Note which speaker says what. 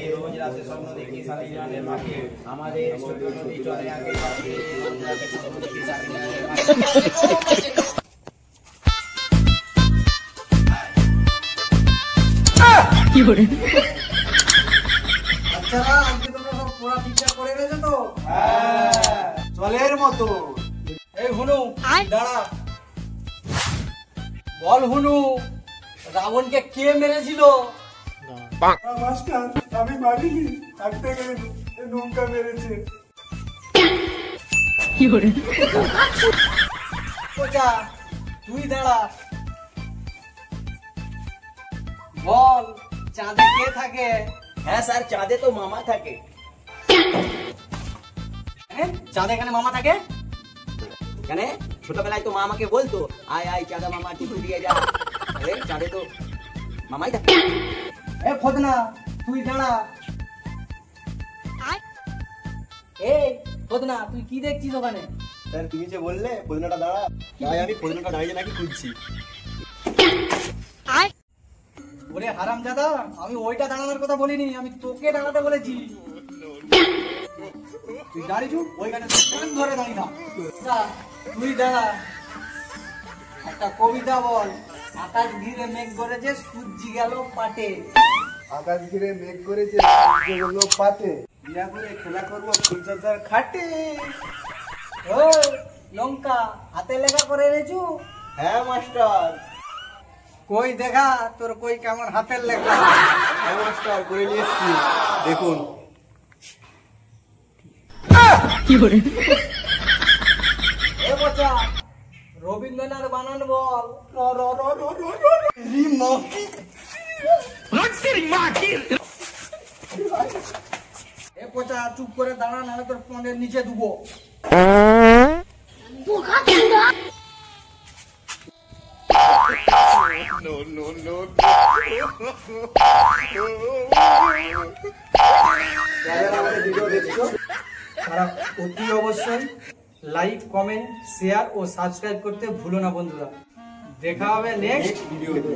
Speaker 1: रोज रात स्वप्न देखी साली जाने माके हमारे छोटे नदी चले आके बाके रोज रात स्वप्न देखी साली जाने
Speaker 2: কি করে
Speaker 3: আচ্ছা আজকে তোমরা সব পুরো ঠিকঠাক করে গেছো তো? হ্যাঁ চলের মতো। এই হুনু দাঁড়া, বল হুনু, রাবণকে কে মেরেছিল?
Speaker 4: মাস্টার আমি মারিনি, হাঁটতে গেলে নৌকা মেরেছে।
Speaker 2: কি করে
Speaker 3: কোচা তুই দাঁড়া, বল চাঁদে কে থাকে?
Speaker 1: হ্যাঁ স্যার, চাঁদে তো মামা থাকে।
Speaker 3: চাঁদে এখানে মামা থাকে
Speaker 1: কেন? ছোটবেলায় তো মা আমাকে বলতো আয় আয় চাঁদা মামা টিপু দিয়ে যা। আরে চাঁদে তো মামাই থাকে।
Speaker 3: এ ফদনা তুই দাঁড়া, এই ফদনা তুই কি দেখছিস ওখানে?
Speaker 4: স্যার তুমি যে বললে পদিনাটা দাঁড়া, তাই আমি পদিনাটা দাঁড়িয়ে নাকি খুঁজছি।
Speaker 3: ওরে হারামজাদা, আমি ওইটা দাঁড়ানোর কথা বলিনি, আমি তোকে দাঁড়াতে বলেছি। তুই দাঁড়িয়েছু ওইখানে কান ধরে দাঁড়িয়ে থাক। তুই দাঁড়া, একটা কবিতা বল। আকাশ ঘিরে মেঘ করেছে সূর্যি গেল পাটে।
Speaker 4: আকাশ ঘিরে মেঘ করেছে, সূর্য হলো পাটে। বিয়া করে খেলা করবো ফুলচাচার খাটে।
Speaker 3: ও লঙ্কা হাতে লেখা করে এনেছু?
Speaker 4: হ্যাঁ মাস্টার।
Speaker 3: কই দেখা তোর কই কেমন হাতের লেখা?
Speaker 4: হ্যাঁ মাস্টার, করে নিয়ে এসছি, দেখুন।
Speaker 2: কি করে
Speaker 3: এ বচ্চা রবীন্দ্রনাথ বানান বল। র র র র র র রি মাকি। এ পচা চুপ করে দাঁড়া, নাহলে তোর পনের নিচে দুবো। তারা অতি অবশ্যই লাইক, কমেন্ট, শেয়ার ও সাবস্ক্রাইব করতে ভুলো না বন্ধুরা। দেখা হবে নেক্সট ভিডিওতে।